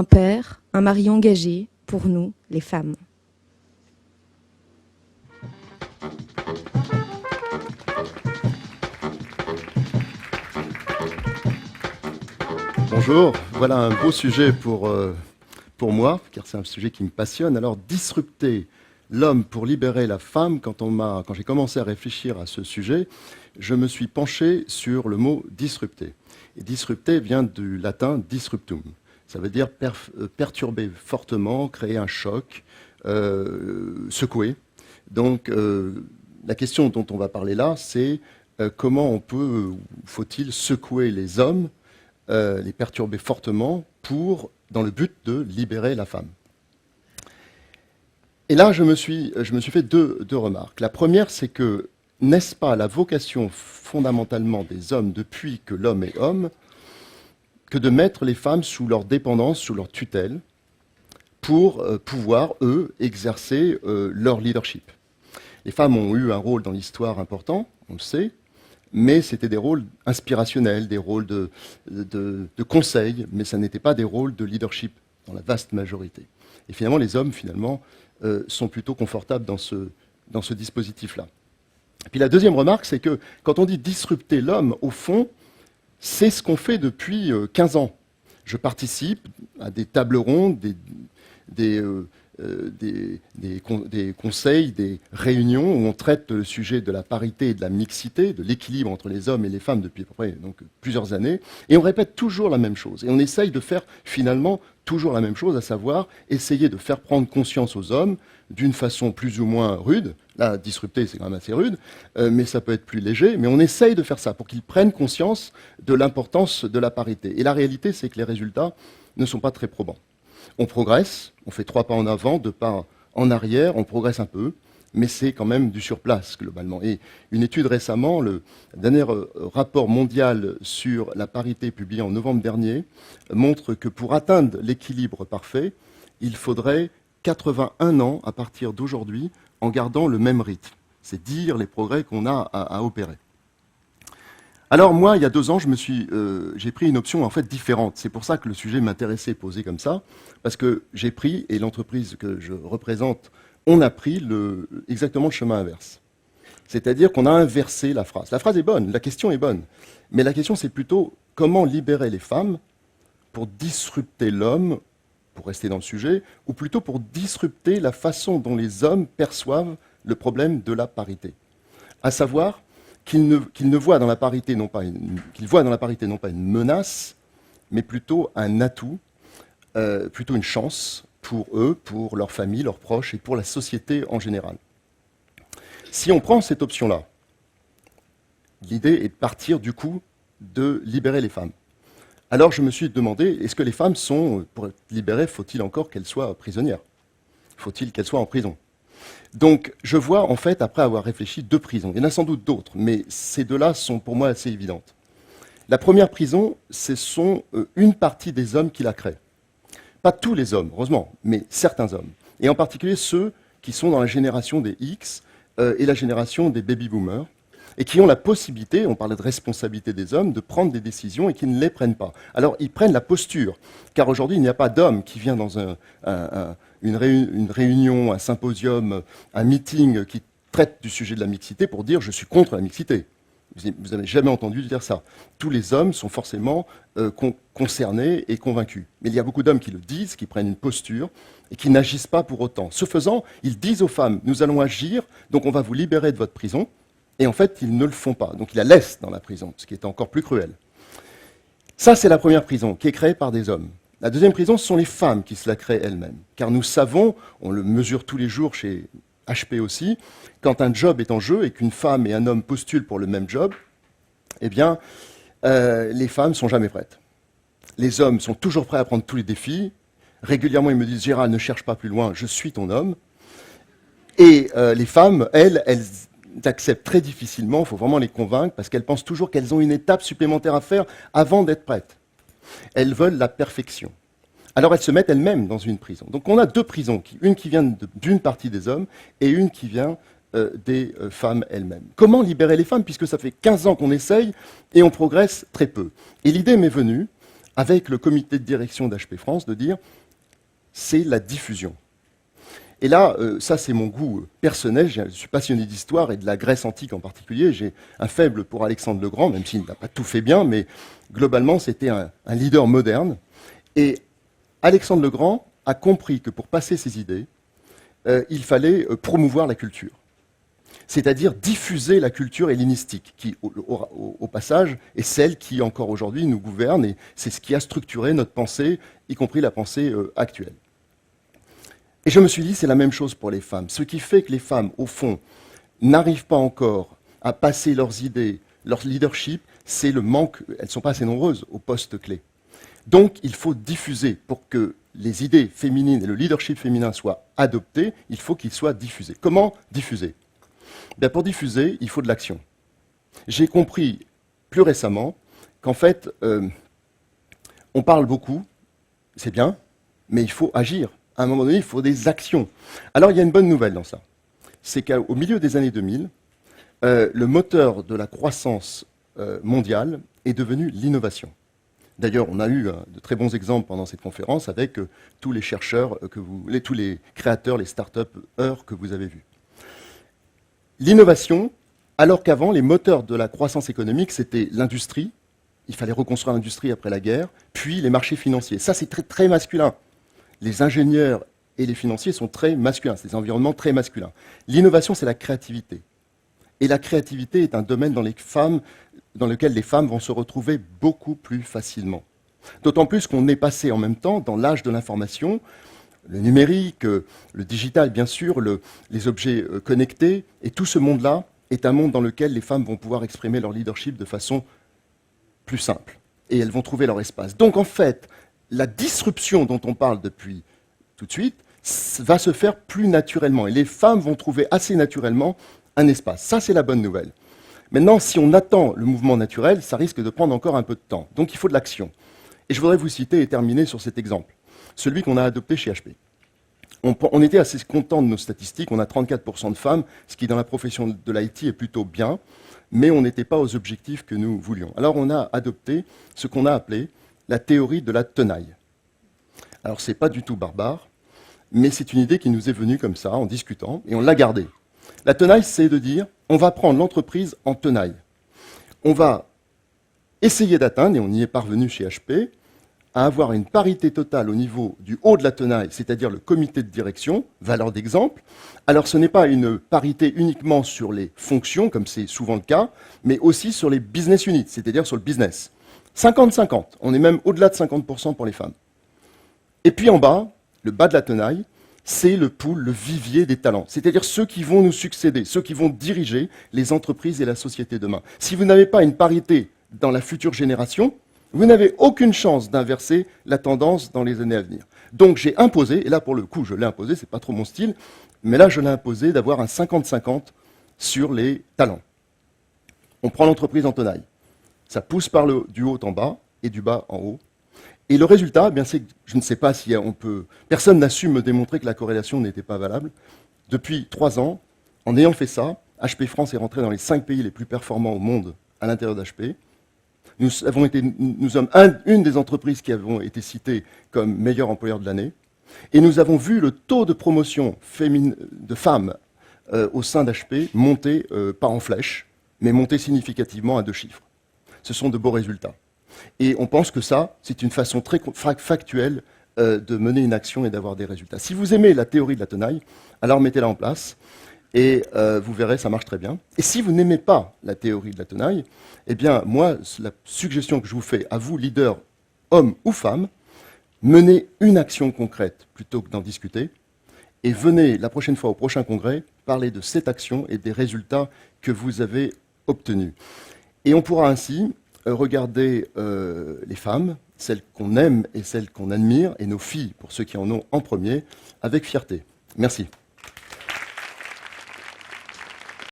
un père, un mari engagé, pour nous, les femmes. Bonjour, voilà un beau sujet pour moi, car c'est un sujet qui me passionne. Alors, disrupter l'homme pour libérer la femme, quand j'ai commencé à réfléchir à ce sujet, je me suis penché sur le mot disrupter. Et disrupter vient du latin disruptum. Ça veut dire perturber fortement, créer un choc, secouer. Donc, la question dont on va parler là, c'est comment faut-il secouer les hommes, les perturber fortement dans le but de libérer la femme. Et là, je me suis fait deux remarques. La première, c'est que n'est-ce pas la vocation fondamentalement des hommes depuis que l'homme est homme, que de mettre les femmes sous leur dépendance, sous leur tutelle, pour pouvoir, eux, exercer leur leadership. Les femmes ont eu un rôle dans l'histoire important, on le sait, mais c'était des rôles inspirationnels, des rôles de conseil, mais ça n'était pas des rôles de leadership dans la vaste majorité. Et finalement, les hommes, sont plutôt confortables dans ce dispositif-là. Et puis la deuxième remarque, c'est que quand on dit disrupter l'homme, au fond, c'est ce qu'on fait depuis 15 ans. Je participe à des tables rondes, des conseils, des réunions où on traite le sujet de la parité et de la mixité, de l'équilibre entre les hommes et les femmes depuis à peu près plusieurs années, et on répète toujours la même chose. Et on essaye de faire finalement toujours la même chose, à savoir essayer de faire prendre conscience aux hommes d'une façon plus ou moins rude. Là, disrupter, c'est quand même assez rude, mais ça peut être plus léger, mais on essaye de faire ça pour qu'ils prennent conscience de l'importance de la parité. Et la réalité, c'est que les résultats ne sont pas très probants. On progresse, on fait 3 pas en avant, 2 pas en arrière, on progresse un peu, mais c'est quand même du surplace globalement. Et une étude récemment, le dernier rapport mondial sur la parité publié en novembre dernier, montre que pour atteindre l'équilibre parfait, il faudrait 81 ans à partir d'aujourd'hui en gardant le même rythme. C'est dire les progrès qu'on a à opérer. Alors moi, il y a 2 ans, j'ai pris une option en fait différente. C'est pour ça que le sujet m'intéressait posé comme ça, parce que j'ai pris, et l'entreprise que je représente, on a pris exactement le chemin inverse. C'est-à-dire qu'on a inversé la phrase. La phrase est bonne, la question est bonne, mais la question c'est plutôt comment libérer les femmes pour disrupter l'homme, pour rester dans le sujet, ou plutôt pour disrupter la façon dont les hommes perçoivent le problème de la parité. À savoir qu'ils voient dans la parité non pas une menace, mais plutôt un atout, plutôt une chance pour eux, pour leur famille, leurs proches et pour la société en général. Si on prend cette option-là, l'idée est de partir du coup de libérer les femmes. Alors je me suis demandé, est-ce que les femmes pour être libérées, faut-il encore qu'elles soient prisonnières? Faut-il qu'elles soient en prison? Donc, je vois, en fait, après avoir réfléchi, 2 prisons. Il y en a sans doute d'autres, mais ces 2-là sont pour moi assez évidentes. La première prison, ce sont une partie des hommes qui la créent. Pas tous les hommes, heureusement, mais certains hommes. Et en particulier ceux qui sont dans la génération des X et la génération des baby-boomers, et qui ont la possibilité, on parlait de responsabilité des hommes, de prendre des décisions et qui ne les prennent pas. Alors, ils prennent la posture, car aujourd'hui, il n'y a pas d'homme qui vient dans une réunion, un symposium, un meeting qui traite du sujet de la mixité pour dire « je suis contre la mixité ». Vous n'avez jamais entendu dire ça. Tous les hommes sont forcément concernés et convaincus. Mais il y a beaucoup d'hommes qui le disent, qui prennent une posture et qui n'agissent pas pour autant. Ce faisant, ils disent aux femmes « nous allons agir, donc on va vous libérer de votre prison ». Et en fait, ils ne le font pas. Donc ils la laissent dans la prison, ce qui est encore plus cruel. Ça, c'est la première prison, qui est créée par des hommes. La deuxième prison, ce sont les femmes qui se la créent elles-mêmes. Car nous savons, on le mesure tous les jours chez HP aussi, quand un job est en jeu et qu'une femme et un homme postulent pour le même job, eh bien, les femmes ne sont jamais prêtes. Les hommes sont toujours prêts à prendre tous les défis. Régulièrement, ils me disent « Gérald, ne cherche pas plus loin, je suis ton homme ». Et les femmes, elles acceptent très difficilement, il faut vraiment les convaincre, parce qu'elles pensent toujours qu'elles ont une étape supplémentaire à faire avant d'être prêtes. Elles veulent la perfection. Alors elles se mettent elles-mêmes dans une prison. Donc on a 2 prisons, une qui vient d'une partie des hommes et une qui vient des femmes elles-mêmes. Comment libérer les femmes, puisque ça fait 15 ans qu'on essaye et on progresse très peu. Et l'idée m'est venue avec le comité de direction d'HP France, de dire c'est la diffusion. Et là, ça c'est mon goût personnel, je suis passionné d'histoire et de la Grèce antique en particulier, j'ai un faible pour Alexandre le Grand, même s'il n'a pas tout fait bien, mais globalement c'était un leader moderne. Et Alexandre le Grand a compris que pour passer ses idées, il fallait promouvoir la culture. C'est-à-dire diffuser la culture hellénistique, qui, au passage, est celle qui, encore aujourd'hui, nous gouverne, et c'est ce qui a structuré notre pensée, y compris la pensée actuelle. Et je me suis dit, c'est la même chose pour les femmes. Ce qui fait que les femmes, au fond, n'arrivent pas encore à passer leurs idées, leur leadership, c'est le manque, elles ne sont pas assez nombreuses aux postes clés. Donc, il faut diffuser pour que les idées féminines et le leadership féminin soient adoptés, il faut qu'ils soient diffusés. Comment diffuser ? Bien, pour diffuser, il faut de l'action. J'ai compris plus récemment qu'en fait, on parle beaucoup, c'est bien, mais il faut agir. À un moment donné, il faut des actions. Alors, il y a une bonne nouvelle dans ça. C'est qu'au milieu des années 2000, le moteur de la croissance mondiale est devenu l'innovation. D'ailleurs, on a eu de très bons exemples pendant cette conférence avec tous les chercheurs, tous les créateurs, les start-upers que vous avez vus. L'innovation, alors qu'avant, les moteurs de la croissance économique, c'était l'industrie. Il fallait reconstruire l'industrie après la guerre, puis les marchés financiers. Ça, c'est très, très masculin. Les ingénieurs et les financiers sont très masculins, c'est des environnements très masculins. L'innovation, c'est la créativité. Et la créativité est un domaine dans lequel les femmes vont se retrouver beaucoup plus facilement. D'autant plus qu'on est passé en même temps dans l'âge de l'information, le numérique, le digital bien sûr, les objets connectés, et tout ce monde-là est un monde dans lequel les femmes vont pouvoir exprimer leur leadership de façon plus simple. Et elles vont trouver leur espace. Donc en fait, la disruption dont on parle depuis tout de suite va se faire plus naturellement. Et les femmes vont trouver assez naturellement un espace. Ça, c'est la bonne nouvelle. Maintenant, si on attend le mouvement naturel, ça risque de prendre encore un peu de temps. Donc il faut de l'action. Et je voudrais vous citer et terminer sur cet exemple, celui qu'on a adopté chez HP. On était assez content de nos statistiques, on a 34% de femmes, ce qui dans la profession de l'IT est plutôt bien, mais on n'était pas aux objectifs que nous voulions. Alors on a adopté ce qu'on a appelé la théorie de la tenaille. Alors c'est pas du tout barbare, mais c'est une idée qui nous est venue comme ça, en discutant, et on l'a gardée. La tenaille, c'est de dire, on va prendre l'entreprise en tenaille. On va essayer d'atteindre, et on y est parvenu chez HP, à avoir une parité totale au niveau du haut de la tenaille, c'est-à-dire le comité de direction, valeur d'exemple. Alors ce n'est pas une parité uniquement sur les fonctions, comme c'est souvent le cas, mais aussi sur les business units, c'est-à-dire sur le business. 50-50, on est même au-delà de 50% pour les femmes. Et puis en bas, le bas de la tenaille, c'est le pool, le vivier des talents, c'est-à-dire ceux qui vont nous succéder, ceux qui vont diriger les entreprises et la société demain. Si vous n'avez pas une parité dans la future génération, vous n'avez aucune chance d'inverser la tendance dans les années à venir. Donc j'ai imposé, et là pour le coup je l'ai imposé, c'est pas trop mon style, mais là je l'ai imposé d'avoir un 50-50 sur les talents. On prend l'entreprise en tenaille. Ça pousse du haut en bas et du bas en haut. Et le résultat, eh bien, c'est que je ne sais pas si on peut... Personne n'a su me démontrer que la corrélation n'était pas valable. Depuis 3 ans, en ayant fait ça, HP France est rentré dans les 5 pays les plus performants au monde à l'intérieur d'HP. Nous sommes une des entreprises qui avons été citées comme meilleur employeur de l'année. Et nous avons vu le taux de promotion de femmes au sein d'HP monter, pas en flèche, mais monter significativement à 2 chiffres. Ce sont de beaux résultats. Et on pense que ça, c'est une façon très factuelle de mener une action et d'avoir des résultats. Si vous aimez la théorie de la tenaille, alors mettez-la en place et vous verrez, ça marche très bien. Et si vous n'aimez pas la théorie de la tenaille, eh bien, moi, la suggestion que je vous fais à vous, leaders, hommes ou femmes, menez une action concrète plutôt que d'en discuter et venez la prochaine fois au prochain congrès parler de cette action et des résultats que vous avez obtenus. Et on pourra ainsi regarder les femmes, celles qu'on aime et celles qu'on admire, et nos filles, pour ceux qui en ont en premier, avec fierté. Merci.